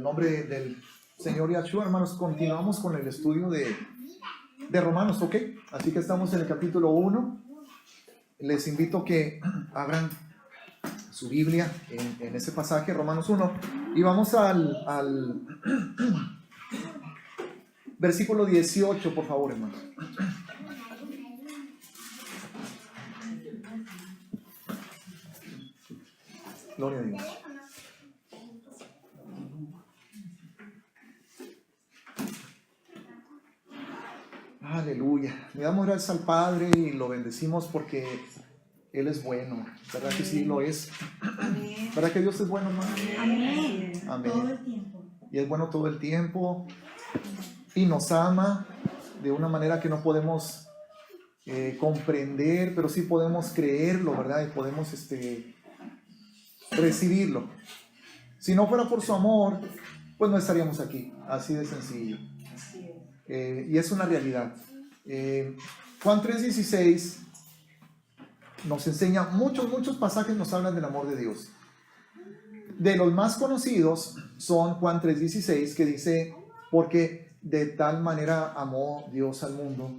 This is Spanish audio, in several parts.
nombre del Señor Yahshua, hermanos, continuamos con el estudio de Romanos, ¿ok? Así que estamos en el capítulo 1. Les invito a que abran su Biblia en ese pasaje, Romanos 1, y vamos al versículo 18, por favor, hermanos. Gloria a Dios. Aleluya. Le damos gracias al Padre y lo bendecimos porque Él es bueno. ¿Verdad que sí lo es? Amén. ¿Verdad que Dios es bueno, hermano? Amén. Amén. Todo el tiempo. Y es bueno todo el tiempo. Y nos ama de una manera que no podemos comprender, pero sí podemos creerlo, ¿verdad? Y podemos recibirlo. Si no fuera por su amor, pues no estaríamos aquí. Así de sencillo. Y es una realidad. Juan 3:16 nos enseña, muchos pasajes nos hablan del amor de Dios. De los más conocidos son Juan 3:16, que dice: porque de tal manera amó Dios al mundo,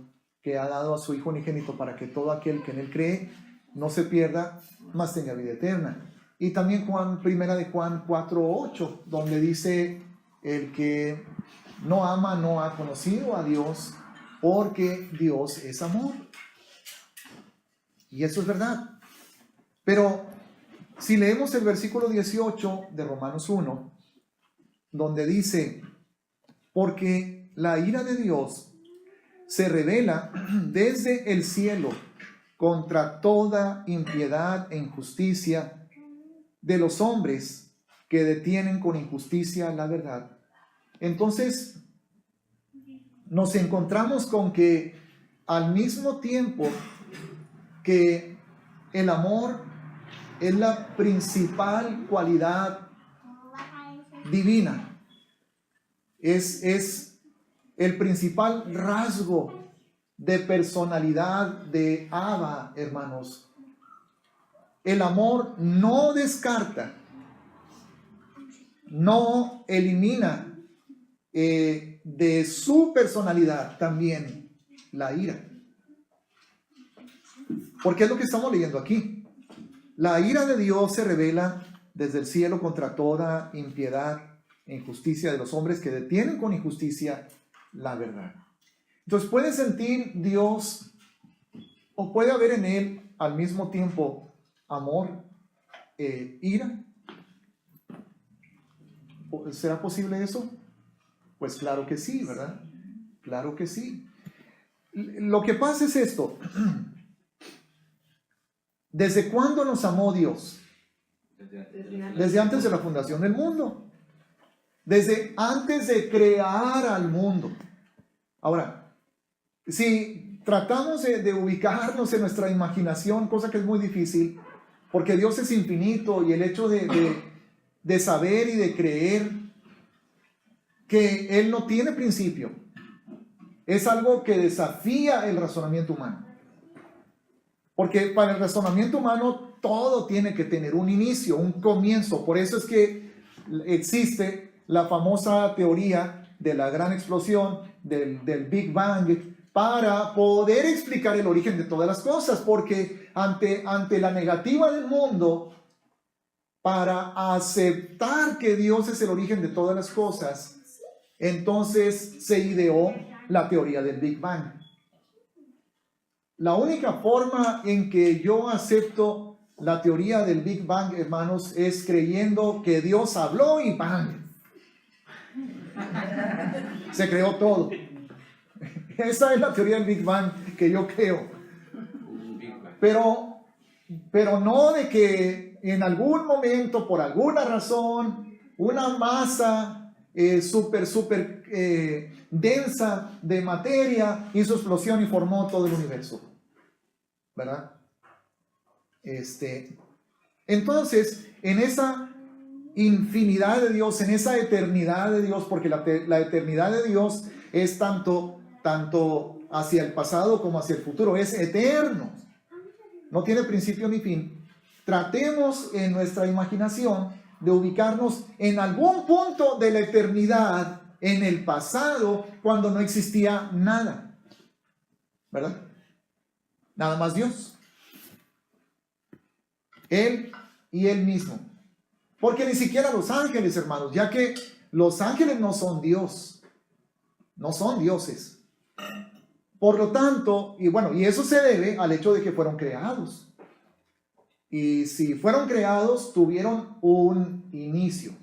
que ha dado a su Hijo unigénito, para que todo aquel que en él cree no se pierda, mas tenga vida eterna. Y también primera de Juan 4:8, donde dice: el que no ama no ha conocido a Dios, porque Dios es amor. Y eso es verdad. Pero si leemos el versículo 18 de Romanos 1, donde dice: porque la ira de Dios se revela desde el cielo contra toda impiedad e injusticia de los hombres que detienen con injusticia la verdad. Entonces, nos encontramos con que al mismo tiempo que el amor es la principal cualidad divina, es el principal rasgo de personalidad de Abba, hermanos. El amor no descarta, no elimina de su personalidad también la ira. Porque es lo que estamos leyendo aquí. La ira de Dios se revela desde el cielo contra toda impiedad e injusticia de los hombres que detienen con injusticia la verdad. Entonces, ¿puede sentir Dios o puede haber en Él al mismo tiempo amor e ira? ¿Será posible eso? Pues claro que sí, ¿verdad? Claro que sí. Lo que pasa es esto. ¿Desde cuándo nos amó Dios? Desde antes de la fundación del mundo. Desde antes de crear al mundo. Ahora, si tratamos de ubicarnos en nuestra imaginación, cosa que es muy difícil, porque Dios es infinito, y el hecho de saber y de creer que Él no tiene principio es algo que desafía el razonamiento humano. Porque para el razonamiento humano todo tiene que tener un inicio, un comienzo. Por eso es que existe la famosa teoría de la gran explosión, del Big Bang, para poder explicar el origen de todas las cosas. Porque ante la negativa del mundo, para aceptar que Dios es el origen de todas las cosas, entonces se ideó la teoría del Big Bang. La única forma en que yo acepto la teoría del Big Bang, hermanos, es creyendo que Dios habló y ¡bang! Se creó todo. Esa es la teoría del Big Bang que yo creo. Pero no de que en algún momento, por alguna razón, una masa súper densa de materia hizo explosión y formó todo el universo, ¿verdad? Entonces, en esa infinidad de Dios, en esa eternidad de Dios, porque la eternidad de Dios es tanto hacia el pasado como hacia el futuro, es eterno, no tiene principio ni fin. Tratemos en nuestra imaginación de ubicarnos en algún punto de la eternidad, en el pasado, cuando no existía nada, ¿verdad? Nada más Dios. Él y Él mismo. Porque ni siquiera los ángeles, hermanos, ya que los ángeles no son Dios, no son dioses. Por lo tanto, y eso se debe al hecho de que fueron creados. Y si fueron creados, tuvieron un inicio.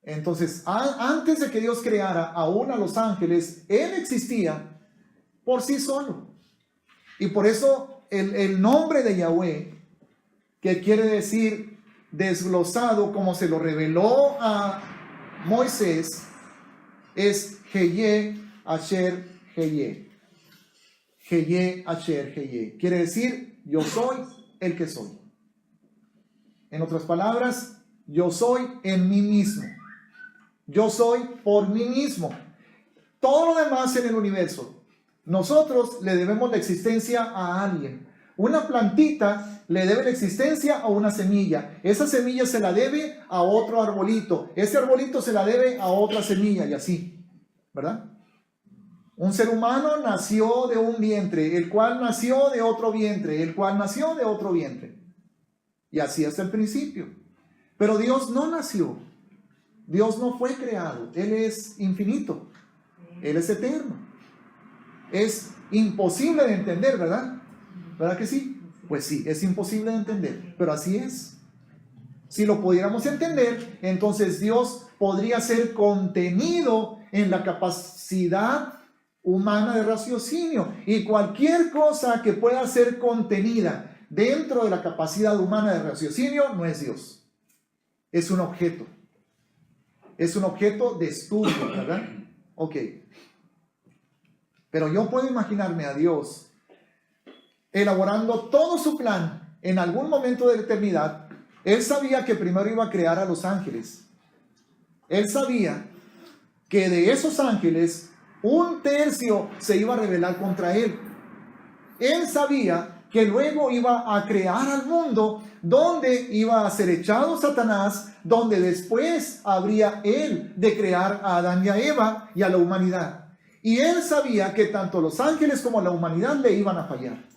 Entonces, antes de que Dios creara aún a los ángeles, Él existía por sí solo. Y por eso el nombre de Yahweh, que quiere decir desglosado, como se lo reveló a Moisés, es Heye Asher Heye. Heye Asher Heye. Quiere decir, yo soy el que soy. En otras palabras, yo soy en mí mismo. Yo soy por mí mismo. Todo lo demás en el universo, nosotros le debemos la existencia a alguien. Una plantita le debe la existencia a una semilla. Esa semilla se la debe a otro arbolito. Ese arbolito se la debe a otra semilla y así, ¿verdad? Un ser humano nació de un vientre, el cual nació de otro vientre, el cual nació de otro vientre. Y así hasta el principio. Pero Dios no nació. Dios no fue creado. Él es infinito. Él es eterno. Es imposible de entender, ¿verdad? ¿Verdad que sí? Pues sí, es imposible de entender, pero así es. Si lo pudiéramos entender, entonces Dios podría ser contenido en la capacidad humana de raciocinio, y cualquier cosa que pueda ser contenida dentro de la capacidad humana de raciocinio no es Dios. Es un objeto. Es un objeto de estudio, ¿verdad? Ok. Pero yo puedo imaginarme a Dios elaborando todo su plan en algún momento de la eternidad. Él sabía que primero iba a crear a los ángeles. Él sabía que de esos ángeles, 1/3 se iba a rebelar contra él. Él sabía que luego iba a crear al mundo, donde iba a ser echado Satanás, donde después habría él de crear a Adán y a Eva y a la humanidad. Y él sabía que tanto los ángeles como la humanidad le iban a fallar.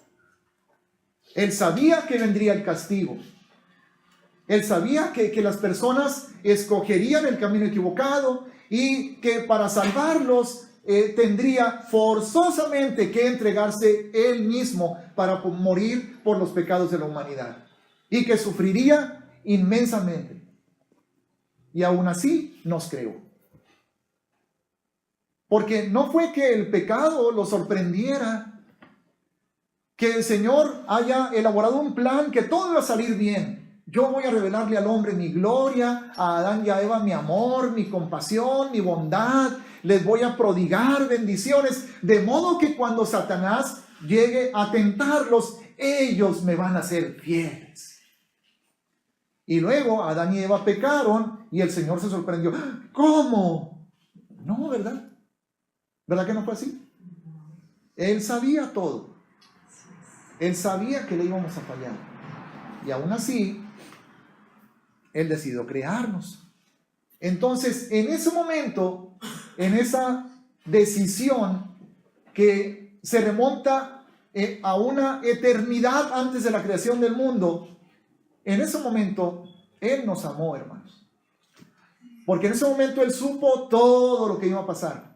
Él sabía que vendría el castigo. Él sabía que las personas escogerían el camino equivocado y que para salvarlos tendría forzosamente que entregarse él mismo para morir por los pecados de la humanidad, y que sufriría inmensamente. Y aún así nos creó. Porque no fue que el pecado lo sorprendiera, que el Señor haya elaborado un plan que todo iba a salir bien. Yo voy a revelarle al hombre mi gloria, a Adán y a Eva mi amor, mi compasión, mi bondad. Les voy a prodigar bendiciones, de modo que cuando Satanás llegue a tentarlos, ellos me van a ser fieles. Y luego Adán y Eva pecaron y el Señor se sorprendió. ¿Cómo? No, ¿verdad? ¿Verdad que no fue así? Él sabía todo. Él sabía que le íbamos a fallar. Y aún así, Él decidió crearnos. Entonces, en ese momento, en esa decisión que se remonta a una eternidad antes de la creación del mundo, en ese momento, Él nos amó, hermanos. Porque en ese momento Él supo todo lo que iba a pasar.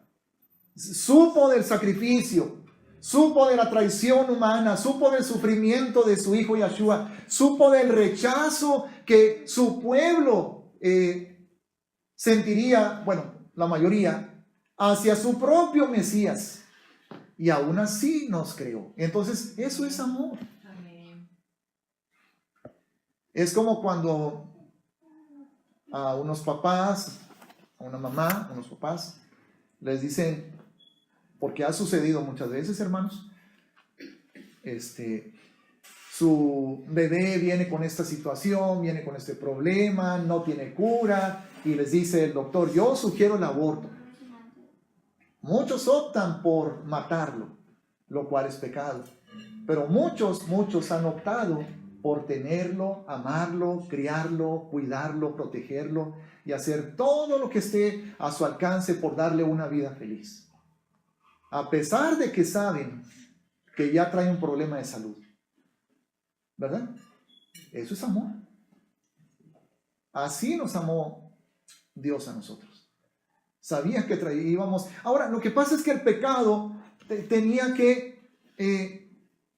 Supo del sacrificio, supo de la traición humana, supo del sufrimiento de su hijo Yahshua, supo del rechazo que su pueblo sentiría, bueno, la mayoría, hacia su propio Mesías. Y aún así nos creó. Entonces, eso es amor. Amén. Es como cuando a unos papás, a una mamá, a unos papás, les dicen, porque ha sucedido muchas veces, hermanos, su bebé viene con esta situación, viene con este problema, no tiene cura, y les dice el doctor, yo sugiero el aborto. Muchos optan por matarlo, lo cual es pecado, pero muchos han optado por tenerlo, amarlo, criarlo, cuidarlo, protegerlo y hacer todo lo que esté a su alcance por darle una vida feliz. A pesar de que saben que ya trae un problema de salud. ¿Verdad? Eso es amor. Así nos amó Dios a nosotros. Sabía que íbamos. Ahora, lo que pasa es que el pecado tenía que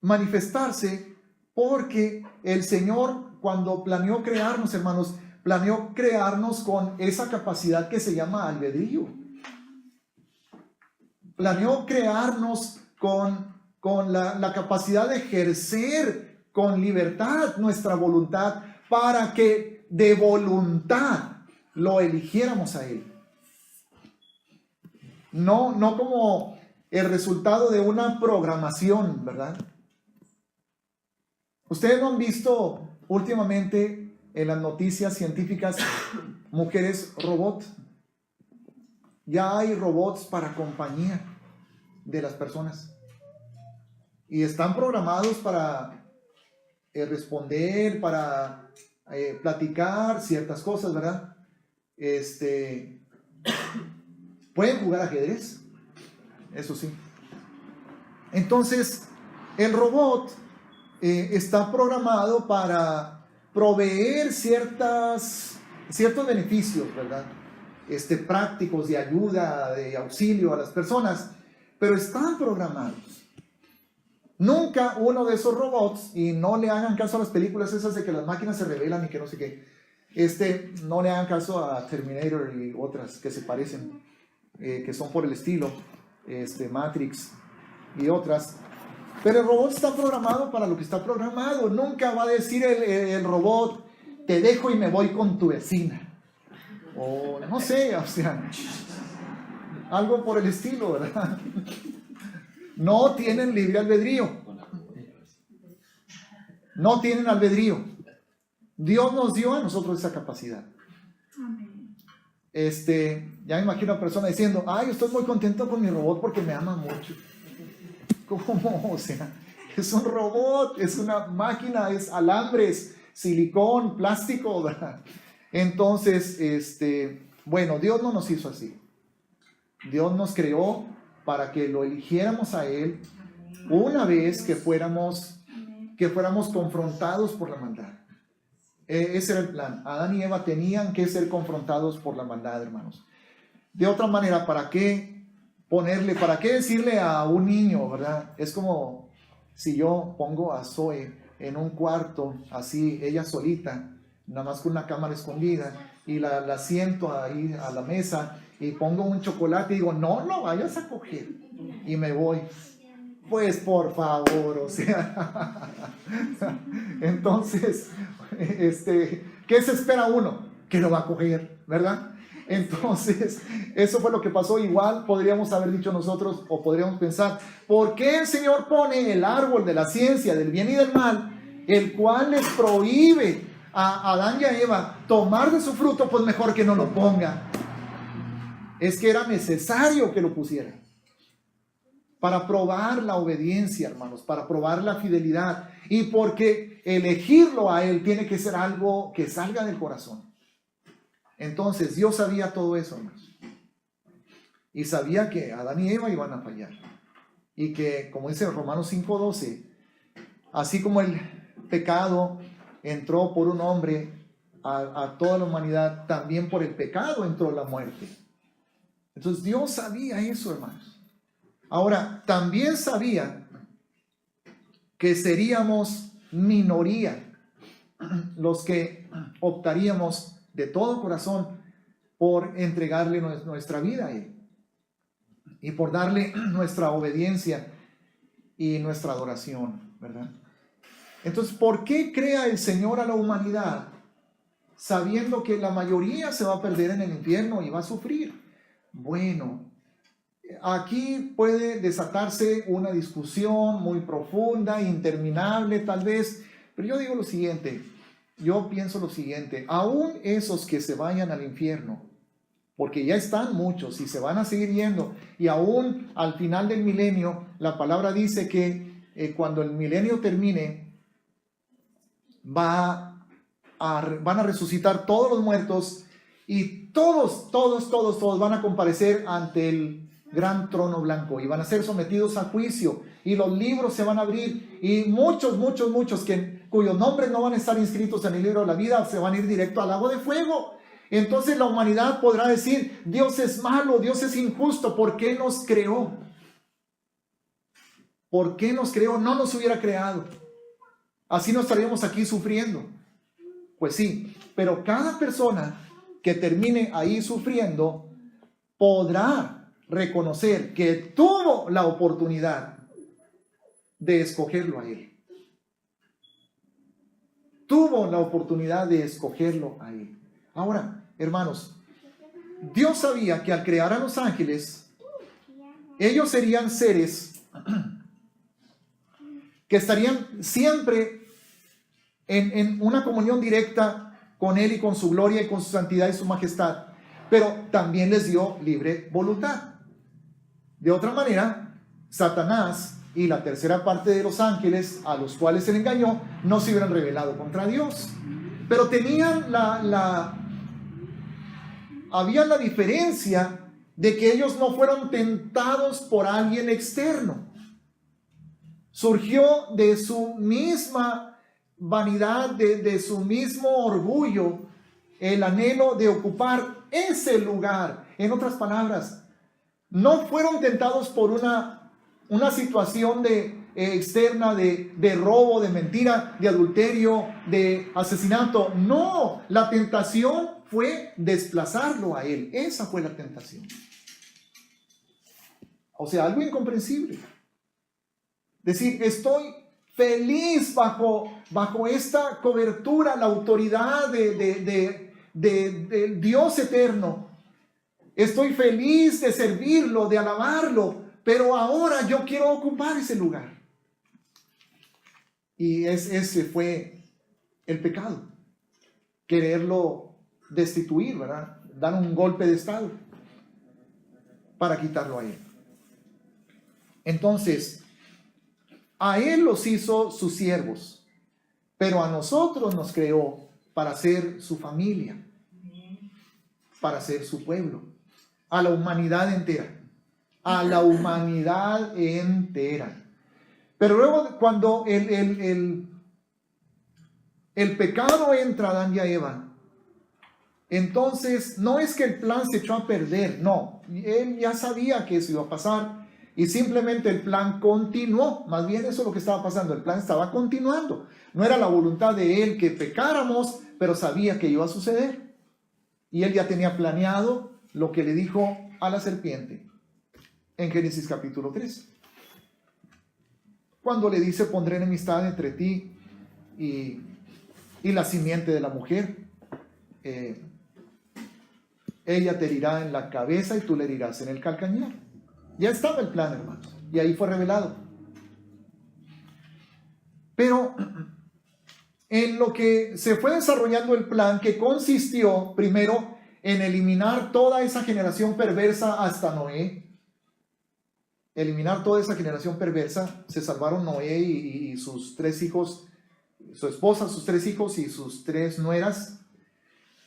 manifestarse porque el Señor, cuando planeó crearnos, hermanos, planeó crearnos con esa capacidad que se llama albedrío. Planeó crearnos con la capacidad de ejercer con libertad nuestra voluntad para que de voluntad lo eligiéramos a Él. No como el resultado de una programación, ¿verdad? Ustedes no han visto últimamente en las noticias científicas mujeres robot. Ya hay robots para compañía de las personas. Y están programados para responder, para platicar ciertas cosas, ¿verdad? Pueden jugar ajedrez, eso sí. Entonces, el robot está programado para proveer ciertos beneficios, ¿verdad? Prácticos de ayuda, de auxilio a las personas, pero están programados. Nunca uno de esos robots, y no le hagan caso a las películas esas de que las máquinas se rebelan y que no sé qué, no le hagan caso a Terminator y otras que se parecen, que son por el estilo, Matrix y otras. Pero el robot está programado para lo que está programado. Nunca va a decir el robot, te dejo y me voy con tu vecina. O no sé, o sea, algo por el estilo, ¿verdad? No tienen libre albedrío. No tienen albedrío. Dios nos dio a nosotros esa capacidad. Ya me imagino a una persona diciendo, ay, estoy muy contento con mi robot porque me ama mucho. ¿Cómo? O sea, es un robot, es una máquina, es alambres, silicón, plástico, ¿verdad? Entonces, bueno, Dios no nos hizo así. Dios nos creó para que lo eligiéramos a Él una vez que fuéramos confrontados por la maldad. Ese era el plan. Adán y Eva tenían que ser confrontados por la maldad, hermanos. De otra manera, ¿para qué decirle a un niño, verdad? Es como si yo pongo a Zoe en un cuarto, así, ella solita, nada más con una cámara escondida, y la siento ahí a la mesa, y pongo un chocolate y digo, no lo vayas a coger, y me voy. Pues por favor, o sea, entonces, ¿qué se espera uno? Que lo va a coger, ¿verdad? Entonces, eso fue lo que pasó. Igual podríamos haber dicho nosotros, o podríamos pensar, ¿por qué el Señor pone el árbol de la ciencia del bien y del mal, el cual les prohíbe a Adán y a Eva tomar de su fruto? Pues mejor que no lo ponga. Es que era necesario que lo pusiera. Para probar la obediencia, hermanos, para probar la fidelidad, y porque elegirlo a Él tiene que ser algo que salga del corazón. Entonces Dios sabía todo eso, hermanos, y sabía que Adán y Eva iban a fallar, y que, como dice Romanos 5:12, así como el pecado entró por un hombre a toda la humanidad, también por el pecado entró la muerte. Entonces Dios sabía eso, hermanos. Ahora, también sabía que seríamos minoría los que optaríamos de todo corazón por entregarle nuestra vida a Él y por darle nuestra obediencia y nuestra adoración, ¿verdad? Entonces, ¿por qué crea el Señor a la humanidad sabiendo que la mayoría se va a perder en el infierno y va a sufrir? Bueno, aquí puede desatarse una discusión muy profunda, interminable tal vez, pero yo digo lo siguiente, yo pienso lo siguiente, aún esos que se vayan al infierno, porque ya están muchos y se van a seguir yendo, y aún al final del milenio, la palabra dice que cuando el milenio termine, van a resucitar todos los muertos y todos van a comparecer ante el gran trono blanco y van a ser sometidos a juicio y los libros se van a abrir y muchos cuyos nombres no van a estar inscritos en el libro de la vida se van a ir directo al lago de fuego. Entonces la humanidad podrá decir: Dios es malo, Dios es injusto, ¿por qué nos creó? ¿Por qué nos creó? No nos hubiera creado. Así no estaríamos aquí sufriendo. Pues sí, pero cada persona que termine ahí sufriendo podrá reconocer que tuvo la oportunidad de escogerlo a Él. Tuvo la oportunidad de escogerlo a Él. Ahora, hermanos, Dios sabía que al crear a los ángeles, ellos serían seres que estarían siempre en una comunión directa con Él y con su gloria y con su santidad y su majestad, pero también les dio libre voluntad. De otra manera, Satanás y la tercera parte de los ángeles a los cuales se le engañó no se hubieran rebelado contra Dios, pero tenían había la diferencia de que ellos no fueron tentados por alguien externo. Surgió de su misma vanidad, de su mismo orgullo, el anhelo de ocupar ese lugar. En otras palabras, no fueron tentados por una situación externa de robo, de mentira, de adulterio, de asesinato. No, la tentación fue desplazarlo a Él. Esa fue la tentación. O sea, algo incomprensible. Decir, estoy feliz bajo esta cobertura, la autoridad de Dios eterno. Estoy feliz de servirlo, de alabarlo, pero ahora yo quiero ocupar ese lugar. Y ese fue el pecado. Quererlo destituir, ¿verdad? Dar un golpe de estado para quitarlo a Él. Entonces, a Él los hizo sus siervos, pero a nosotros nos creó para ser su familia, para ser su pueblo, a la humanidad entera, a la humanidad entera. Pero luego cuando el pecado entra a Adán y a Eva, entonces no es que el plan se echó a perder, no, él ya sabía que eso iba a pasar. Y simplemente el plan continuó. Más bien eso es lo que estaba pasando. El plan estaba continuando. No era la voluntad de Él que pecáramos, pero sabía que iba a suceder. Y Él ya tenía planeado lo que le dijo a la serpiente en Génesis capítulo 3. Cuando le dice: pondré enemistad entre ti y la simiente de la mujer. Ella te herirá en la cabeza y tú le herirás en el calcañar. Ya estaba el plan, hermanos, y ahí fue revelado. Pero en lo que se fue desarrollando el plan, que consistió primero en eliminar toda esa generación perversa hasta Noé. Eliminar toda esa generación perversa. Se salvaron Noé y sus 3 hijos, su esposa, sus 3 hijos y sus 3 nueras.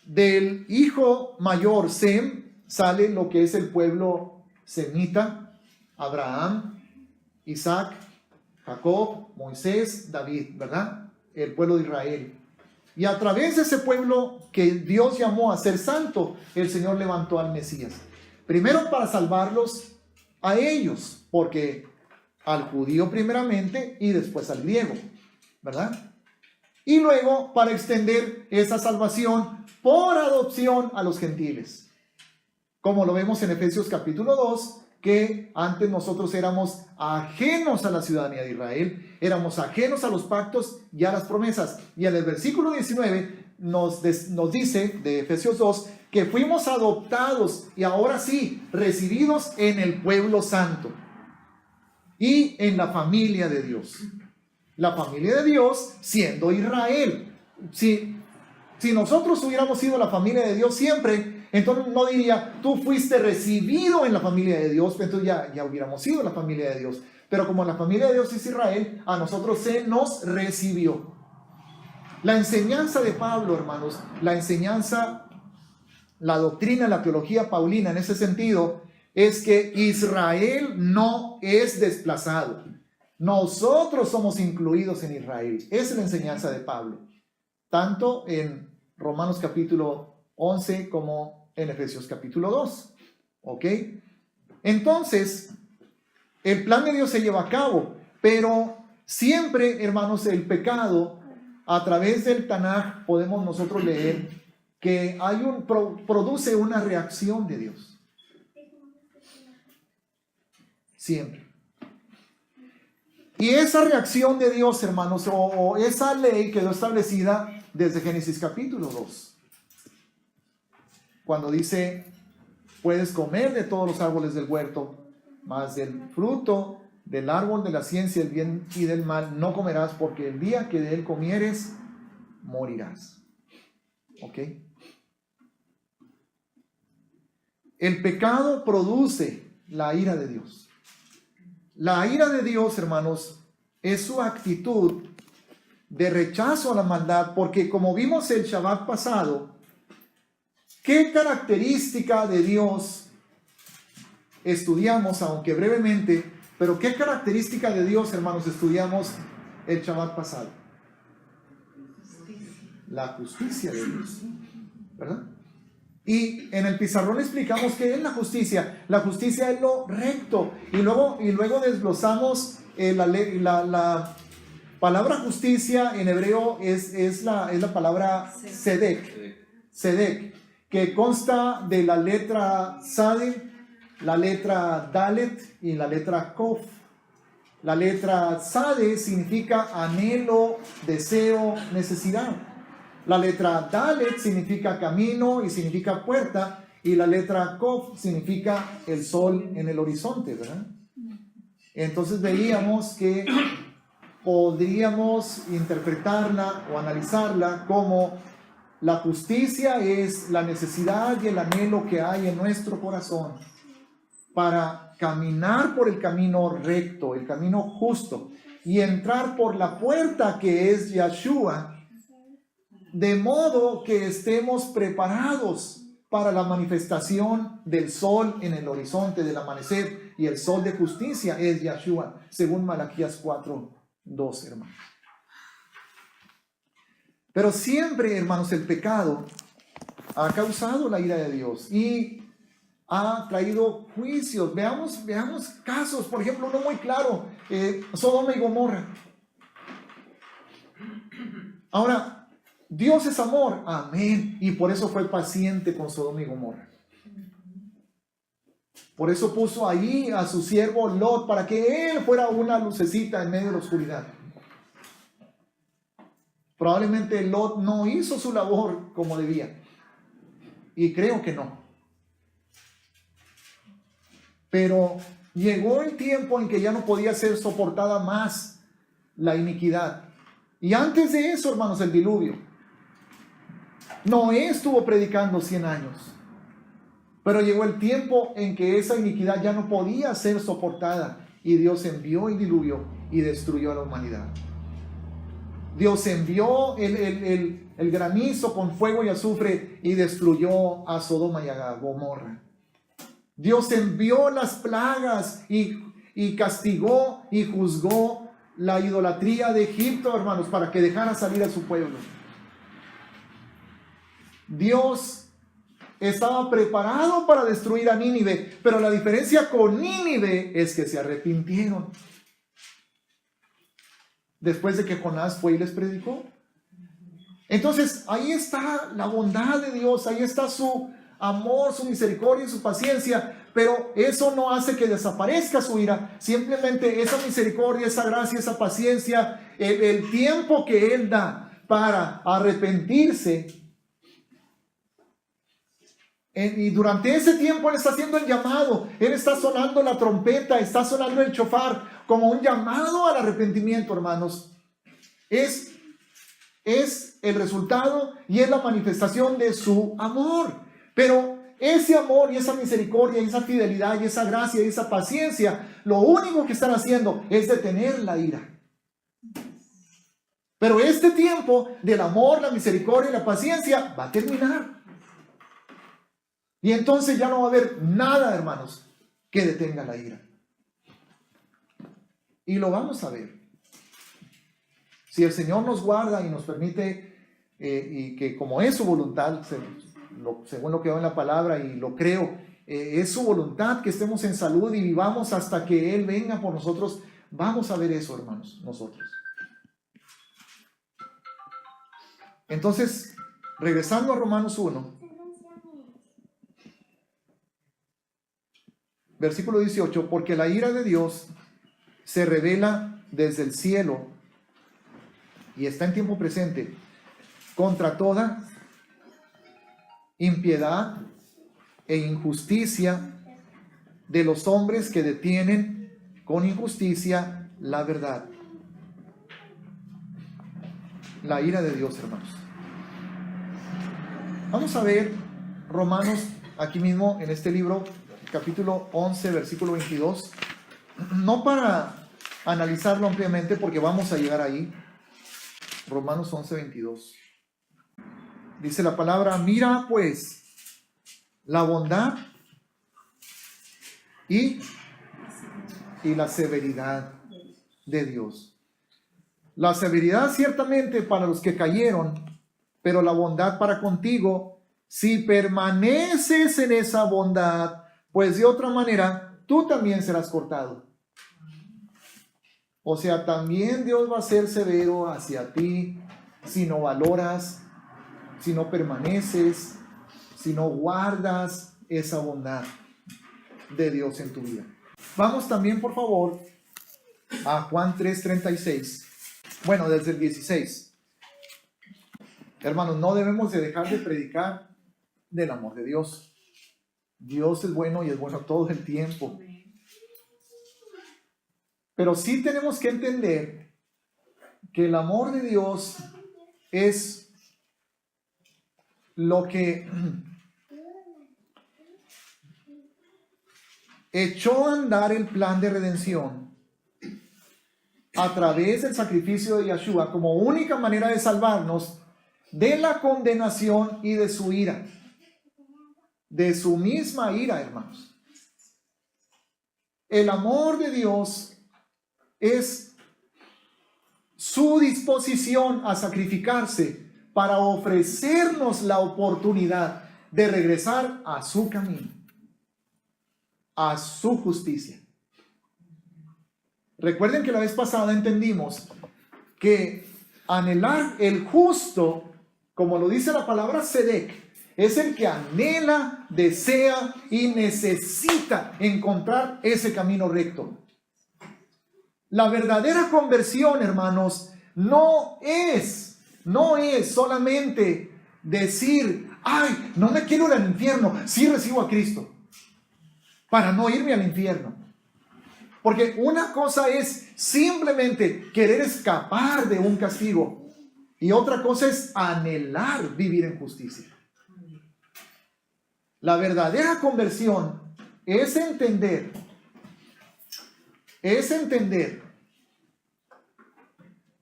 Del hijo mayor, Sem, sale lo que es el pueblo semita: Abraham, Isaac, Jacob, Moisés, David, ¿verdad? El pueblo de Israel. Y a través de ese pueblo que Dios llamó a ser santo, el Señor levantó al Mesías. Primero para salvarlos a ellos, porque al judío primeramente y después al griego, ¿verdad? Y luego para extender esa salvación por adopción a los gentiles. Como lo vemos en Efesios capítulo 2, que antes nosotros éramos ajenos a la ciudadanía de Israel, éramos ajenos a los pactos y a las promesas. Y en el versículo 19 nos dice, de Efesios 2, que fuimos adoptados y ahora sí, recibidos en el pueblo santo y en la familia de Dios. La familia de Dios siendo Israel. Si nosotros hubiéramos sido la familia de Dios siempre, entonces no diría, tú fuiste recibido en la familia de Dios, entonces ya hubiéramos sido la familia de Dios. Pero como la familia de Dios es Israel, a nosotros se nos recibió. La enseñanza de Pablo, hermanos, la enseñanza, la doctrina, la teología paulina en ese sentido, es que Israel no es desplazado. Nosotros somos incluidos en Israel. Esa es la enseñanza de Pablo, tanto en Romanos capítulo 11 como en Efesios capítulo 2. ¿Ok? Entonces, el plan de Dios se lleva a cabo, pero siempre, hermanos, el pecado, a través del Tanaj, podemos nosotros leer que produce una reacción de Dios. Siempre. Y esa reacción de Dios, hermanos, o esa ley quedó establecida desde Génesis capítulo 2. Cuando dice, puedes comer de todos los árboles del huerto, mas del fruto del árbol de la ciencia del bien y del mal no comerás, porque el día que de él comieres, morirás. ¿Ok? El pecado produce la ira de Dios. La ira de Dios, hermanos, es su actitud de rechazo a la maldad, porque como vimos el Shabbat pasado, ¿qué característica de Dios estudiamos, aunque brevemente, pero qué característica de Dios, hermanos, estudiamos el Shabbat pasado? La justicia de Dios, ¿verdad? Y en el pizarrón explicamos qué es la justicia. La justicia es lo recto. Y luego desglosamos la palabra justicia en hebreo es la palabra Sedek, que consta de la letra Sade, la letra Dalet y la letra Kof. La letra Sade significa anhelo, deseo, necesidad. La letra Dalet significa camino y significa puerta, y la letra Kof significa el sol en el horizonte, ¿verdad? Entonces veíamos que podríamos interpretarla o analizarla como la justicia es la necesidad y el anhelo que hay en nuestro corazón para caminar por el camino recto, el camino justo, y entrar por la puerta que es Yeshua, de modo que estemos preparados para la manifestación del sol en el horizonte del amanecer, y el sol de justicia es Yeshua, según Malaquías 4:2, hermanos. Pero siempre, hermanos, el pecado ha causado la ira de Dios y ha traído juicios. Veamos casos, por ejemplo, uno muy claro, Sodoma y Gomorra. Ahora, Dios es amor, amén, y por eso fue paciente con Sodoma y Gomorra. Por eso puso ahí a su siervo Lot, para que él fuera una lucecita en medio de la oscuridad. Probablemente Lot no hizo su labor como debía, y creo que no. Pero llegó el tiempo en que ya no podía ser soportada más la iniquidad. Y antes de eso, hermanos, el diluvio. Noé estuvo predicando 100 años, pero llegó el tiempo en que esa iniquidad ya no podía ser soportada, y Dios envió el diluvio y destruyó a la humanidad. Dios envió el granizo con fuego y azufre y destruyó a Sodoma y a Gomorra. Dios envió las plagas y castigó y juzgó la idolatría de Egipto, hermanos, para que dejara salir a su pueblo. Dios estaba preparado para destruir a Nínive, pero la diferencia con Nínive es que se arrepintieron. Después de que Jonás fue y les predicó. Entonces, ahí está la bondad de Dios, ahí está su amor, su misericordia y su paciencia, pero eso no hace que desaparezca su ira. Simplemente esa misericordia, esa gracia, esa paciencia, el tiempo que Él da para arrepentirse. Y durante ese tiempo Él está haciendo el llamado, Él está sonando la trompeta, está sonando el shofar como un llamado al arrepentimiento, hermanos. Es el resultado y es la manifestación de su amor. Pero ese amor y esa misericordia y esa fidelidad y esa gracia y esa paciencia, lo único que están haciendo es detener la ira. Pero este tiempo del amor, la misericordia y la paciencia va a terminar. Y entonces ya no va a haber nada, hermanos, que detenga la ira. Y lo vamos a ver. Si el Señor nos guarda y nos permite, y que como es su voluntad, según lo que veo en la palabra y lo creo, es su voluntad que estemos en salud y vivamos hasta que Él venga por nosotros. Vamos a ver eso, hermanos, nosotros. Entonces, regresando a Romanos 1, versículo 18, porque la ira de Dios se revela desde el cielo y está en tiempo presente contra toda impiedad e injusticia de los hombres que detienen con injusticia la verdad. La ira de Dios, hermanos. Vamos a ver Romanos aquí mismo en este libro, capítulo 11, versículo 22. No para analizarlo ampliamente porque vamos a llegar ahí. Romanos 11, 22. Dice la palabra: mira pues la bondad y la severidad de Dios. La severidad ciertamente para los que cayeron, pero la bondad para contigo, si permaneces en esa bondad, pues de otra manera tú también serás cortado. O sea, también Dios va a ser severo hacia ti si no valoras, si no permaneces, si no guardas esa bondad de Dios en tu vida. Vamos también, por favor, a Juan 3:36. Bueno, desde el 16. Hermanos, no debemos de dejar de predicar del amor de Dios. Dios es bueno y es bueno todo el tiempo. Pero sí tenemos que entender que el amor de Dios es lo que echó a andar el plan de redención a través del sacrificio de Yeshua como única manera de salvarnos de la condenación y de su ira, de su misma ira, hermanos. El amor de Dios es su disposición a sacrificarse para ofrecernos la oportunidad de regresar a su camino, a su justicia. Recuerden que la vez pasada entendimos que anhelar el justo, como lo dice la palabra Sedec, es el que anhela, desea y necesita encontrar ese camino recto. La verdadera conversión, hermanos, no es solamente decir: ay, no me quiero ir al infierno, sí recibo a Cristo, para no irme al infierno. Porque una cosa es simplemente querer escapar de un castigo y otra cosa es anhelar vivir en justicia. La verdadera conversión es entender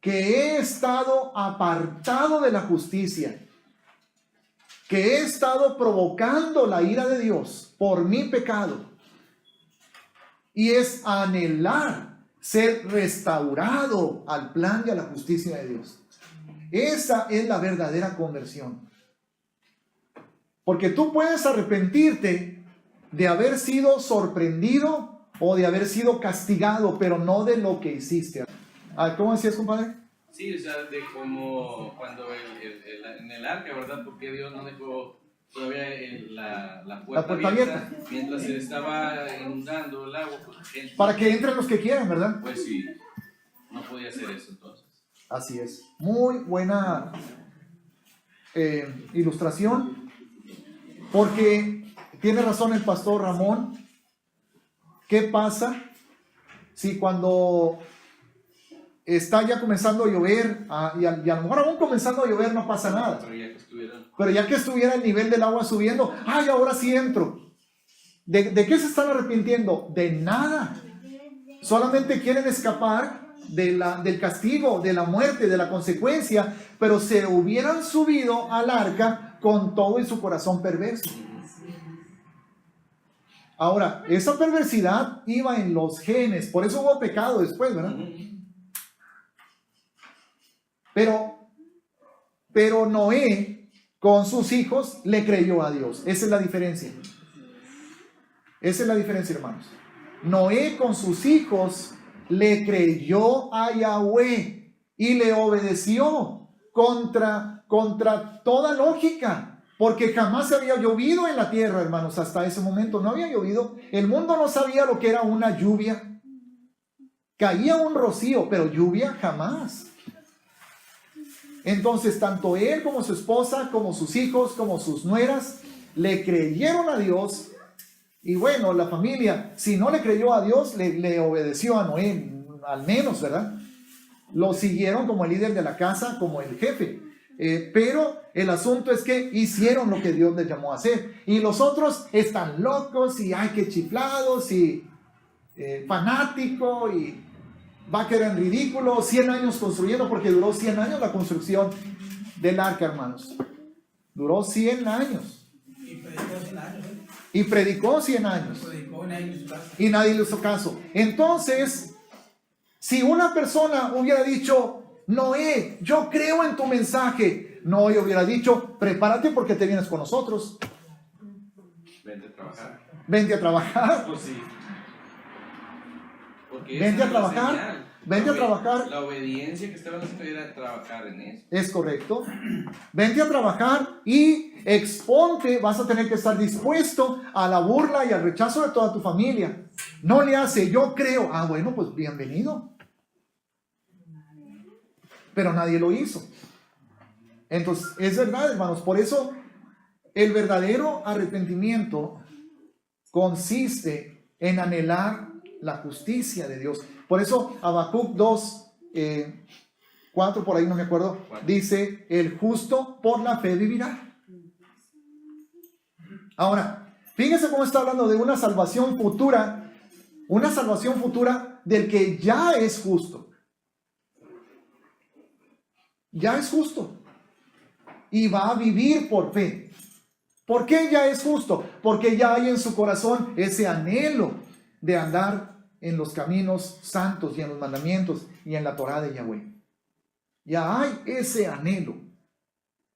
que he estado apartado de la justicia, que he estado provocando la ira de Dios por mi pecado, y es anhelar ser restaurado al plan y a la justicia de Dios. Esa es la verdadera conversión. Porque tú puedes arrepentirte de haber sido sorprendido o de haber sido castigado, pero no de lo que hiciste. ¿Cómo decías, compadre? Sí, o sea, de como cuando en el arca, ¿verdad? Porque Dios no dejó todavía la puerta abierta mientras se estaba inundando el agua. Pues, para que entren los que quieran, ¿verdad? Pues sí, no podía hacer eso entonces. Así es. Muy buena ilustración, porque tiene razón el pastor Ramón. ¿Qué pasa si cuando está ya comenzando a llover, y a lo mejor aún comenzando a llover no pasa nada, pero ya que estuviera el nivel del agua subiendo, ¡ay, ahora sí entro! ¿De qué se están arrepintiendo? De nada. Solamente quieren escapar del castigo, de la muerte, de la consecuencia, pero se hubieran subido al arca con todo en su corazón perverso. Ahora, esa perversidad iba en los genes, por eso hubo pecado después, ¿verdad? Pero Noé, con sus hijos, le creyó a Dios. Esa es la diferencia. Esa es la diferencia, hermanos. Noé con sus hijos le creyó a Yahweh y le obedeció contra toda lógica, porque jamás había llovido en la tierra, hermanos. Hasta ese momento no había llovido. El mundo no sabía lo que era una lluvia. Caía un rocío, pero lluvia jamás. Entonces, tanto él como su esposa, como sus hijos, como sus nueras, le creyeron a Dios. Y bueno, la familia, si no le creyó a Dios, le obedeció a Noé, al menos, ¿verdad? Lo siguieron como el líder de la casa, como el jefe. Pero el asunto es que hicieron lo que Dios les llamó a hacer. Y los otros están locos y ay, que chiflados y fanático y va a quedar en ridículo. 100 años construyendo, porque duró 100 años la construcción del arca, hermanos. Duró 100 años. Y predicó 100 años. Y nadie le hizo caso. Entonces, si una persona hubiera dicho, Noé, yo creo en tu mensaje, Noé hubiera dicho, prepárate porque te vienes con nosotros. Vente a trabajar. Vente a trabajar. Pues sí. Porque Vente esa a es la trabajar. señal. Vente a trabajar. La obediencia que estaban haciendo era trabajar en eso. Es correcto. Vente a trabajar y exponte, vas a tener que estar dispuesto a la burla y al rechazo de toda tu familia. No le hace, yo creo, ah bueno, pues bienvenido. Pero nadie lo hizo. Entonces, es verdad, hermanos, por eso el verdadero arrepentimiento consiste en anhelar la justicia de Dios. Por eso Habacuc 2, 4, por ahí no me acuerdo, dice, el justo por la fe vivirá. Ahora, fíjense cómo está hablando de una salvación futura del que ya es justo. Ya es justo. Y va a vivir por fe. ¿Por qué ya es justo? Porque ya hay en su corazón ese anhelo de andar en los caminos santos y en los mandamientos y en la Torá de Yahweh. Ya hay ese anhelo.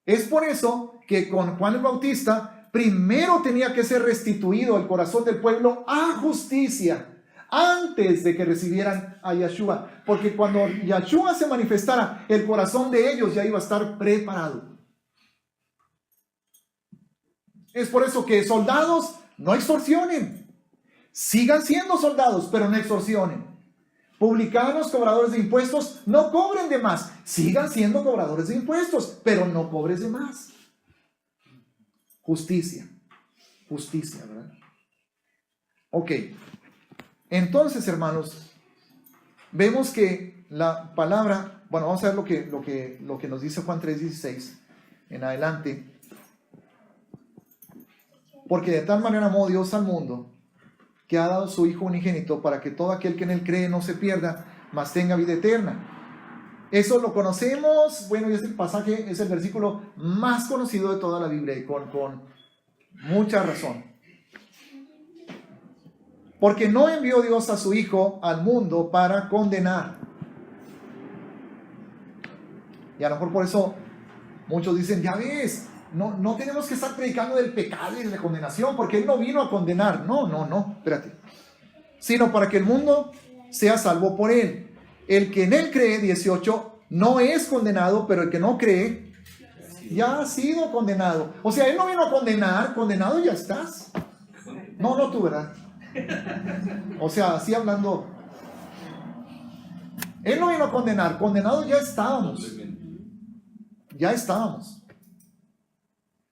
Es por eso que con Juan el Bautista primero tenía que ser restituido el corazón del pueblo a justicia antes de que recibieran a Yahshua, porque cuando Yahshua se manifestara, el corazón de ellos ya iba a estar preparado. Es por eso que soldados no extorsionen, sigan siendo soldados, pero no extorsionen. Publicanos, cobradores de impuestos, no cobren de más, sigan siendo cobradores de impuestos, pero no cobres de más. Justicia, ¿verdad? Ok. Entonces, hermanos, vemos que la palabra, bueno, vamos a ver lo que nos dice Juan 3:16 en adelante. Porque de tal manera amó Dios al mundo, que ha dado su Hijo unigénito, para que todo aquel que en él cree no se pierda, mas tenga vida eterna. Eso lo conocemos, bueno, y este pasaje es el versículo más conocido de toda la Biblia, y con mucha razón. Porque no envió Dios a su Hijo al mundo para condenar. Y a lo mejor por eso muchos dicen, ya ves, no tenemos que estar predicando del pecado y de la condenación, porque Él no vino a condenar. No, espérate. Sino para que el mundo sea salvo por Él. El que en Él cree, 18, no es condenado, pero el que no cree, ya ha sido condenado. O sea, Él no vino a condenar, condenado ya estás. No tú, ¿verdad? O sea, así hablando, Él no vino a condenar, condenados ya estábamos.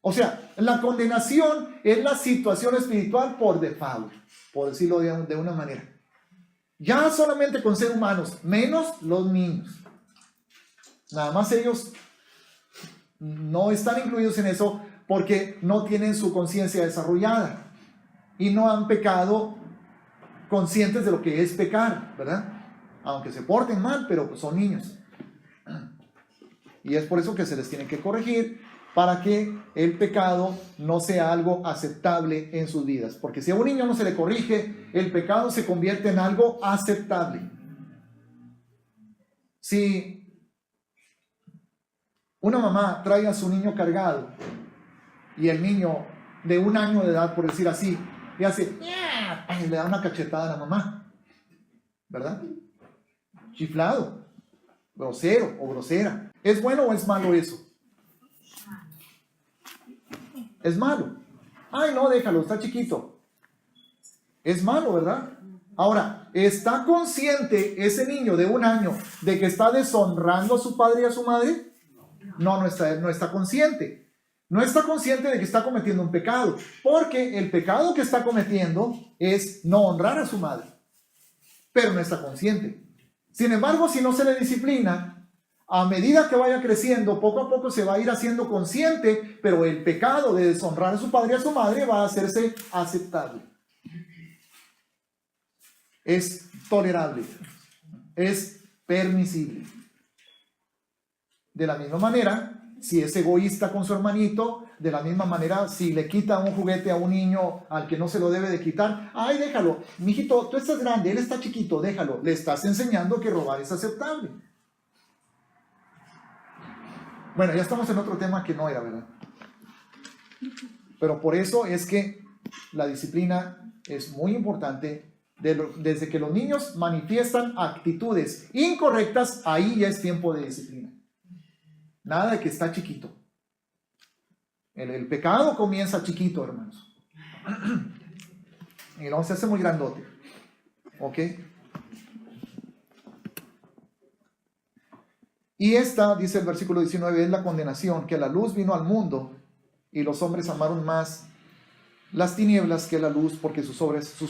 O sea, la condenación es la situación espiritual por default, por decirlo de una manera. Ya solamente con ser humanos, menos los niños. Nada más ellos no están incluidos en eso porque no tienen su conciencia desarrollada y no han pecado conscientes de lo que es pecar, ¿verdad? aunque se porten mal, pero pues son niños. Y es por eso que se les tiene que corregir, para que el pecado no sea algo aceptable en sus vidas. Porque si a un niño no se le corrige, el pecado se convierte en algo aceptable. Si una mamá trae a su niño cargado y el niño de 1 año de edad, por decir así, y hace, y le da una cachetada a la mamá, ¿verdad? Chiflado, grosero o grosera. ¿Es bueno o es malo eso? Es malo. Ay, no, déjalo, está chiquito. Es malo, ¿verdad? Ahora, ¿está consciente ese niño de 1 año de que está deshonrando a su padre y a su madre? No está consciente. No está consciente de que está cometiendo un pecado, porque el pecado que está cometiendo es no honrar a su madre, pero no está consciente. Sin embargo, si no se le disciplina, a medida que vaya creciendo, poco a poco se va a ir haciendo consciente, pero el pecado de deshonrar a su padre y a su madre va a hacerse aceptable. Es tolerable, es permisible. De la misma manera, si es egoísta con su hermanito, de la misma manera, si le quita un juguete a un niño al que no se lo debe de quitar, ay, déjalo, mijito, tú estás grande, él está chiquito, déjalo. Le estás enseñando que robar es aceptable. Bueno, ya estamos en otro tema que no era, ¿verdad? Pero por eso es que la disciplina es muy importante. Desde que los niños manifiestan actitudes incorrectas, ahí ya es tiempo de disciplina. Nada de que está chiquito. El pecado comienza chiquito, hermanos. Y luego se hace muy grandote. ¿Ok? Y esta, dice el versículo 19, es la condenación, que la luz vino al mundo y los hombres amaron más las tinieblas que la luz, porque sus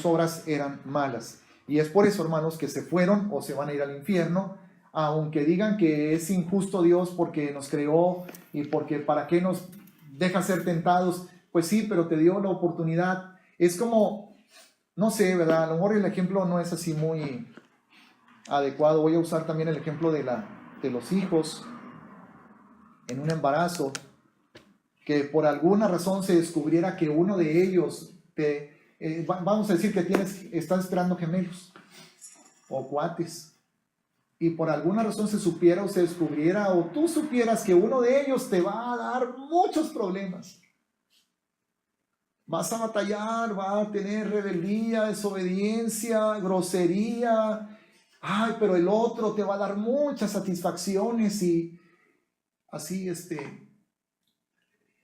obras eran malas. Y es por eso, hermanos, que se fueron o se van a ir al infierno, aunque digan que es injusto Dios porque nos creó y porque para qué nos deja ser tentados. Pues sí, pero te dio la oportunidad. Es como, no sé, ¿verdad? A lo mejor el ejemplo no es así muy adecuado. Voy a usar también el ejemplo de los hijos en un embarazo, que por alguna razón se descubriera que uno de ellos, vamos a decir que estás esperando gemelos o cuates, y por alguna razón se supiera o se descubriera o tú supieras que uno de ellos te va a dar muchos problemas. Vas a batallar, va a tener rebeldía, desobediencia, grosería. Ay, pero el otro te va a dar muchas satisfacciones y así,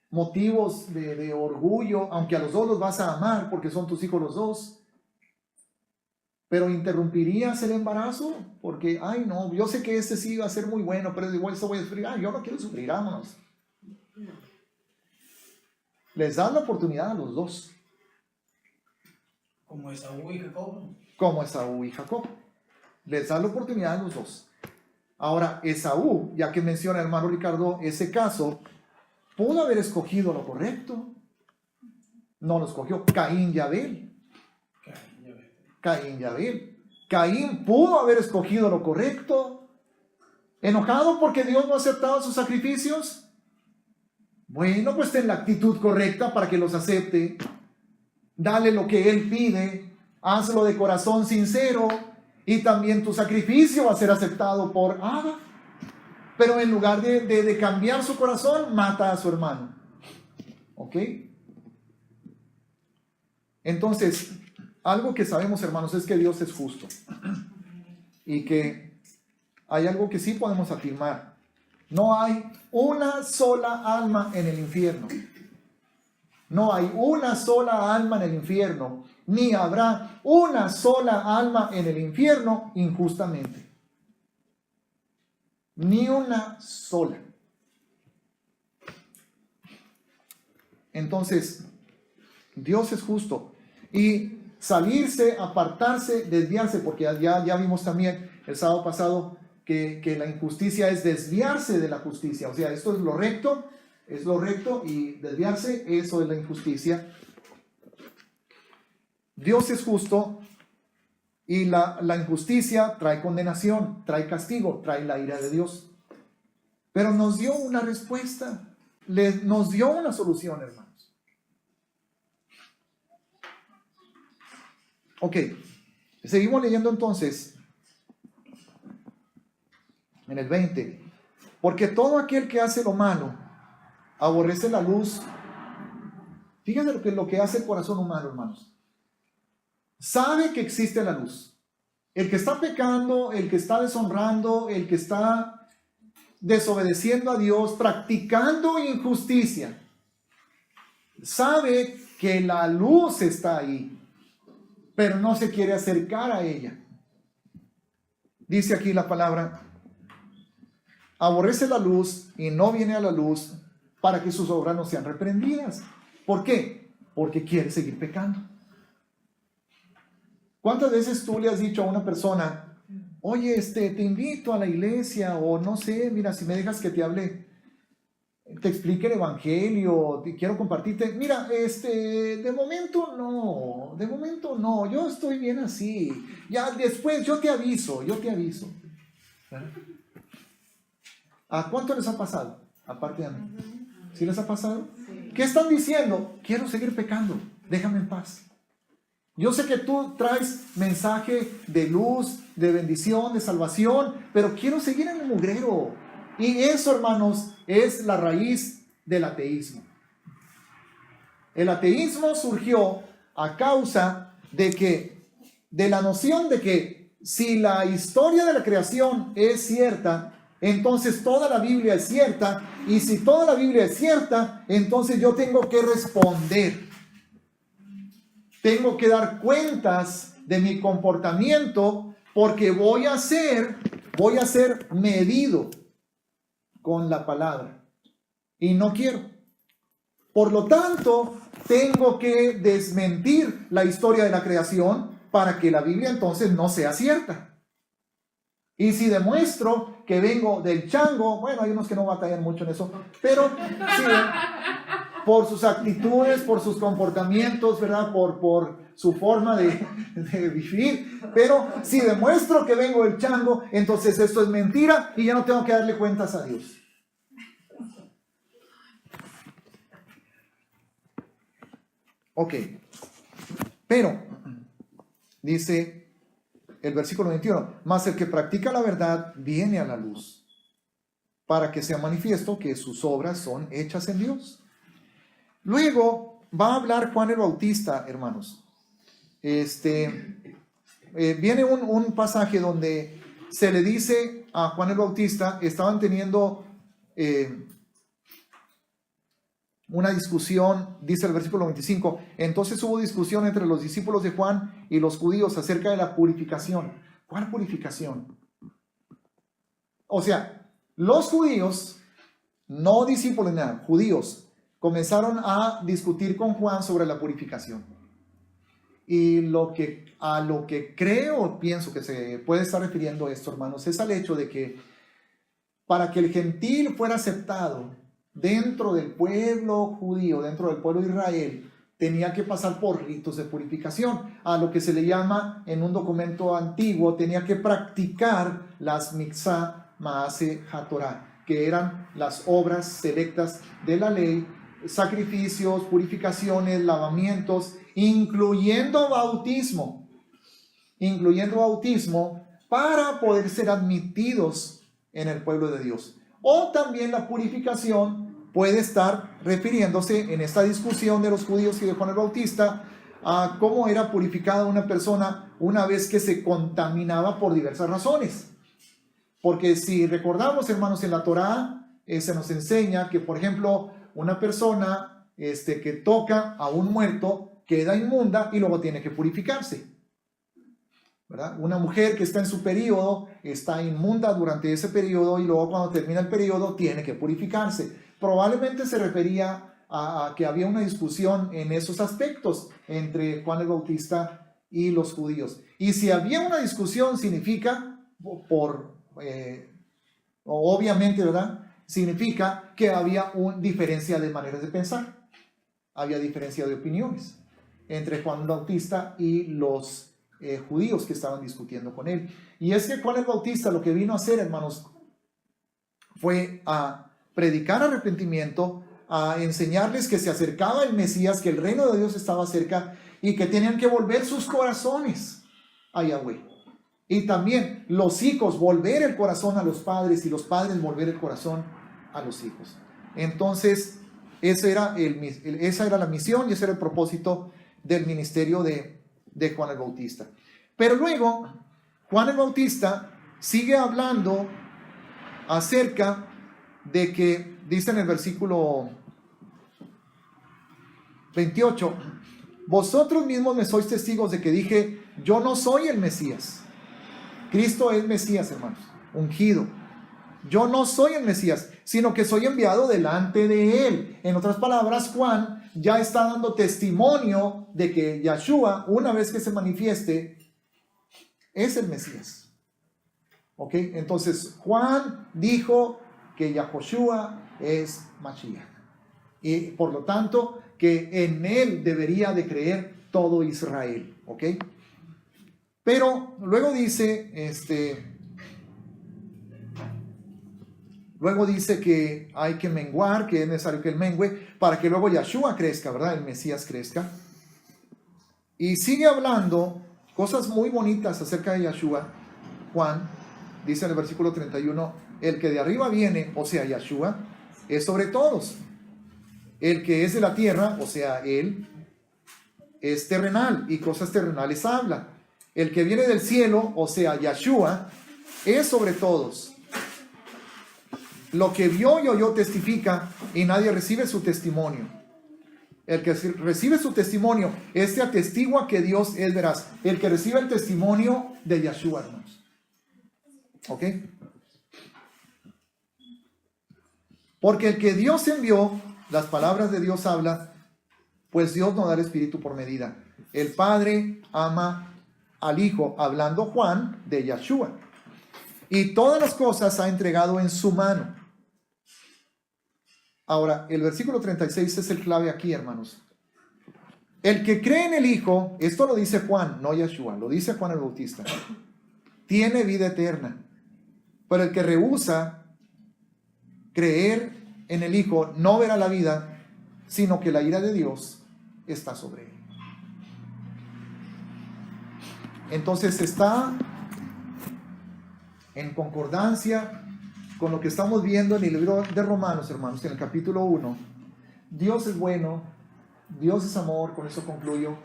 motivos de orgullo, aunque a los dos los vas a amar porque son tus hijos los dos. Pero interrumpirías el embarazo porque, ay no, yo sé que sí va a ser muy bueno, pero igual eso voy a sufrir. Ay, yo no quiero sufrir, vámonos. Les das la oportunidad a los dos. Como Esaú y Jacob. Como Esaú y Jacob. Les da la oportunidad a los dos. Ahora, Esaú, ya que menciona el hermano Ricardo ese caso, pudo haber escogido lo correcto. No lo escogió. Caín y Abel. Caín y Abel. Caín pudo haber escogido lo correcto. ¿Enojado porque Dios no ha aceptado sus sacrificios? Bueno, pues ten la actitud correcta para que los acepte. Dale lo que Él pide. Hazlo de corazón sincero. Y también tu sacrificio va a ser aceptado por Abba. Pero en lugar de cambiar su corazón, mata a su hermano. ¿Ok? Entonces, algo que sabemos, hermanos, es que Dios es justo. Y que hay algo que sí podemos afirmar. No hay una sola alma en el infierno. No hay una sola alma en el infierno. Ni habrá una sola alma en el infierno injustamente. Ni una sola. Entonces, Dios es justo. Y salirse, apartarse, desviarse, porque ya vimos también el sábado pasado que la injusticia es desviarse de la justicia. O sea, esto es lo recto y desviarse, eso es la injusticia. Dios es justo Y la injusticia trae condenación, trae castigo, trae la ira de Dios. Pero nos dio una respuesta, nos dio una solución, hermanos. Ok, seguimos leyendo entonces en el 20. Porque todo aquel que hace lo malo aborrece la luz. Fíjense lo que hace el corazón humano, hermanos. Sabe que existe la luz. El que está pecando, el que está deshonrando, el que está desobedeciendo a Dios, practicando injusticia, sabe que la luz está ahí, pero no se quiere acercar a ella. Dice aquí la palabra: aborrece la luz y no viene a la luz para que sus obras no sean reprendidas. ¿Por qué? Porque quiere seguir pecando. ¿Cuántas veces tú le has dicho a una persona: oye, te invito a la iglesia, o no sé, mira, si me dejas que te hable, te explique el evangelio, te quiero compartirte, mira, de momento no, yo estoy bien así, ya después yo te aviso. ¿Verdad? ¿A cuánto les ha pasado? Aparte de mí. ¿Sí les ha pasado? Sí. ¿Qué están diciendo? Quiero seguir pecando, déjame en paz. Yo sé que tú traes mensaje de luz, de bendición, de salvación, pero quiero seguir en el mugrero. Y eso, hermanos, es la raíz del ateísmo. El ateísmo surgió a causa de la noción de que si la historia de la creación es cierta, entonces toda la Biblia es cierta, y si toda la Biblia es cierta, entonces yo tengo que responder. Tengo que dar cuentas de mi comportamiento, porque voy a ser medido con la palabra. Y no quiero. Por lo tanto, tengo que desmentir la historia de la creación para que la Biblia entonces no sea cierta. Y si demuestro que vengo del chango, bueno, hay unos que no batallan mucho en eso, pero sí, por sus actitudes, por sus comportamientos, ¿verdad? Por su forma de vivir. Pero si demuestro que vengo del chango, entonces esto es mentira y ya no tengo que darle cuentas a Dios. Ok. Pero, dice el versículo 21, mas el que practica la verdad viene a la luz, para que sea manifiesto que sus obras son hechas en Dios. Luego va a hablar Juan el Bautista, hermanos. Viene un pasaje donde se le dice a Juan el Bautista, estaban teniendo una discusión, dice el versículo 25, entonces hubo discusión entre los discípulos de Juan y los judíos acerca de la purificación. ¿Cuál purificación? O sea, los judíos, no discípulos nada, judíos, comenzaron a discutir con Juan sobre la purificación. Y a lo que creo, pienso que se puede estar refiriendo esto, hermanos, es al hecho de que para que el gentil fuera aceptado dentro del pueblo judío, dentro del pueblo de Israel, tenía que pasar por ritos de purificación, a lo que se le llama en un documento antiguo, tenía que practicar las mitzvah maase hatorah, que eran las obras selectas de la ley, sacrificios, purificaciones, lavamientos, incluyendo bautismo, para poder ser admitidos en el pueblo de Dios. O también la purificación puede estar refiriéndose en esta discusión de los judíos y de Juan el Bautista a cómo era purificada una persona una vez que se contaminaba por diversas razones. Porque si recordamos, hermanos, en la Torá se nos enseña que, por ejemplo, una persona que toca a un muerto queda inmunda y luego tiene que purificarse, ¿verdad? Una mujer que está en su periodo está inmunda durante ese periodo y luego cuando termina el periodo tiene que purificarse. Probablemente se refería a que había una discusión en esos aspectos entre Juan el Bautista y los judíos. Y si había una discusión significa, obviamente, ¿verdad? Significa que había una diferencia de maneras de pensar. Había diferencia de opiniones entre Juan el Bautista y los judíos que estaban discutiendo con él. Y es que Juan el Bautista lo que vino a hacer, hermanos, fue a predicar arrepentimiento, a enseñarles que se acercaba el Mesías, que el reino de Dios estaba cerca y que tenían que volver sus corazones a Yahweh. Y también los hijos volver el corazón a los padres y los padres volver el corazón a los hijos. Entonces, esa era la misión y ese era el propósito del ministerio de Juan el Bautista. Pero luego, Juan el Bautista sigue hablando acerca de que, dice en el versículo 28, vosotros mismos me sois testigos de que dije, yo no soy el Mesías. Cristo es Mesías, hermanos, ungido. Yo no soy el Mesías, sino que soy enviado delante de él. En otras palabras, Juan ya está dando testimonio de que Yahshua, una vez que se manifieste, es el Mesías. ¿Ok? Entonces, Juan dijo que Yahoshua es Mashiach. Y por lo tanto, que en él debería de creer todo Israel. ¿Ok? Pero luego dice, que hay que menguar, que es necesario que él mengue, para que luego Yahshua crezca, ¿verdad? El Mesías crezca. Y sigue hablando cosas muy bonitas acerca de Yahshua. Juan dice en el versículo 31, el que de arriba viene, o sea, Yahshua, es sobre todos. El que es de la tierra, o sea, él, es terrenal y cosas terrenales habla. El que viene del cielo, o sea, Yahshua, es sobre todos. Lo que vio y oyó testifica y nadie recibe su testimonio. El que recibe su testimonio, atestigua que Dios es veraz. El que recibe el testimonio de Yahshua, hermanos. ¿Ok? Porque el que Dios envió, las palabras de Dios habla, pues Dios no da el Espíritu por medida. El Padre ama al Hijo, hablando Juan de Yahshua. Y todas las cosas ha entregado en su mano. Ahora, el versículo 36 es el clave aquí, hermanos. El que cree en el Hijo, esto lo dice Juan, no Yahshua, lo dice Juan el Bautista, tiene vida eterna. Pero el que rehúsa creer en el Hijo no verá la vida, sino que la ira de Dios está sobre él. Entonces está en concordancia con lo que estamos viendo en el libro de Romanos, hermanos, en el capítulo 1. Dios es bueno, Dios es amor, con eso concluyo.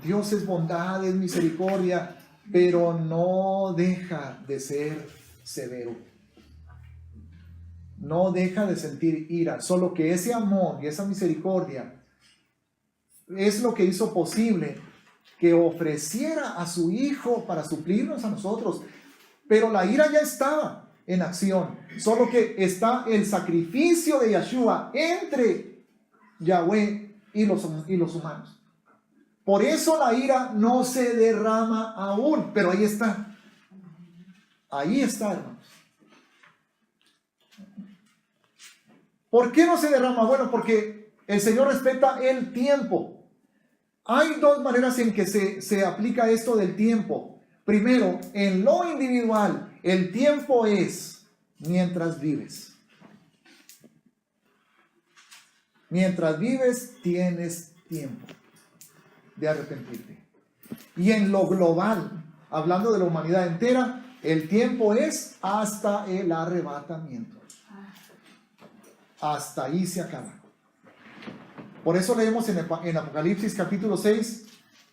Dios es bondad, es misericordia, pero no deja de ser severo. No deja de sentir ira, solo que ese amor y esa misericordia es lo que hizo posible que ofreciera a su Hijo para suplirnos a nosotros. Pero la ira ya estaba en acción, solo que está el sacrificio de Yahshua entre Yahweh y los humanos. Por eso la ira no se derrama aún, pero ahí está. Ahí está, hermanos. ¿Por qué no se derrama? Bueno, porque el Señor respeta el tiempo. Hay dos maneras en que se aplica esto del tiempo. Primero, en lo individual, el tiempo es mientras vives. Mientras vives, tienes tiempo de arrepentirte. Y en lo global, hablando de la humanidad entera, el tiempo es hasta el arrebatamiento. Hasta ahí se acaba. Por eso leemos en Apocalipsis capítulo 6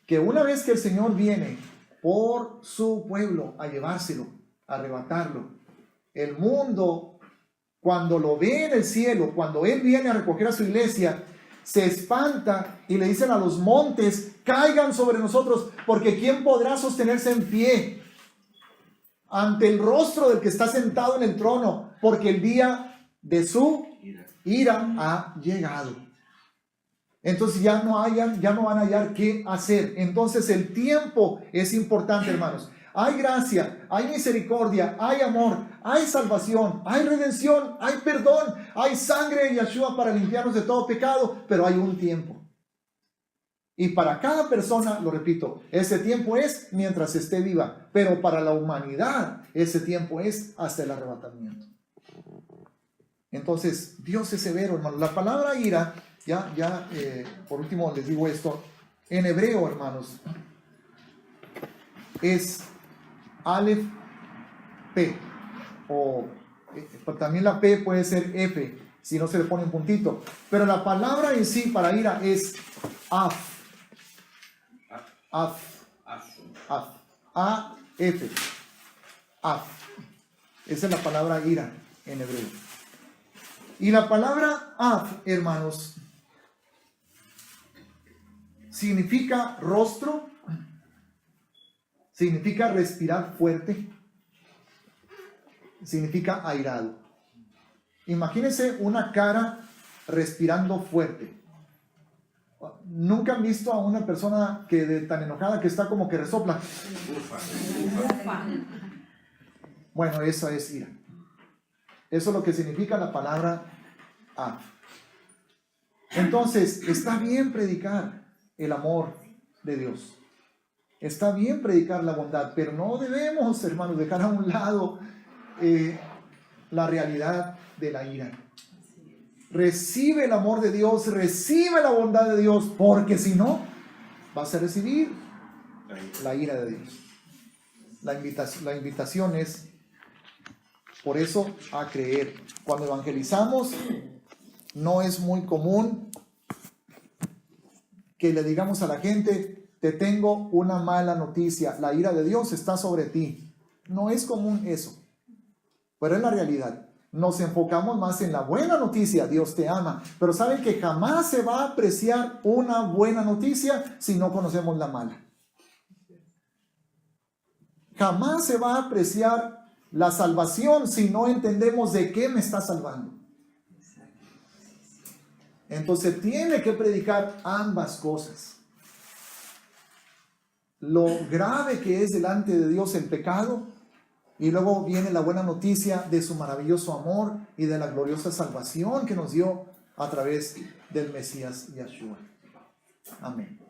que una vez que el Señor viene por su pueblo a llevárselo, a arrebatarlo, el mundo, cuando lo ve en el cielo, cuando Él viene a recoger a su iglesia, se espanta y le dicen a los montes, caigan sobre nosotros, porque ¿quién podrá sostenerse en pie ante el rostro del que está sentado en el trono? Porque el día de su ira ha llegado. Entonces ya no van a hallar qué hacer. Entonces el tiempo es importante, hermanos. Hay gracia, hay misericordia, hay amor, hay salvación, hay redención, hay perdón, hay sangre de Yahshua para limpiarnos de todo pecado, pero hay un tiempo. Y para cada persona, lo repito, ese tiempo es mientras esté viva, pero para la humanidad ese tiempo es hasta el arrebatamiento. Entonces, Dios es severo, hermanos. La palabra ira, por último les digo esto, en hebreo, hermanos, es Aleph, P, o también la P puede ser F, si no se le pone un puntito. Pero la palabra en sí para ira es Af. Af. A-F. Af. Esa es la palabra ira en hebreo. Y la palabra Af, hermanos, significa rostro, significa respirar fuerte, significa airado. Imagínense una cara respirando fuerte. ¿Nunca han visto a una persona que de tan enojada que está como que resopla? Bueno, esa es ira. Eso es lo que significa la palabra Af. Entonces, está bien predicar el amor de Dios. Está bien predicar la bondad, pero no debemos, hermanos, dejar a un lado la realidad de la ira. Recibe el amor de Dios, recibe la bondad de Dios, porque si no, vas a recibir la ira de Dios. La invitación es, por eso, a creer. Cuando evangelizamos, no es muy común que le digamos a la gente: te tengo una mala noticia, la ira de Dios está sobre ti. No es común eso, pero es la realidad. Nos enfocamos más en la buena noticia, Dios te ama, pero saben que jamás se va a apreciar una buena noticia si no conocemos la mala. Jamás se va a apreciar la salvación si no entendemos de qué me está salvando. Entonces tiene que predicar ambas cosas. Lo grave que es delante de Dios el pecado, y luego viene la buena noticia de su maravilloso amor y de la gloriosa salvación que nos dio a través del Mesías Yahshua. Amén.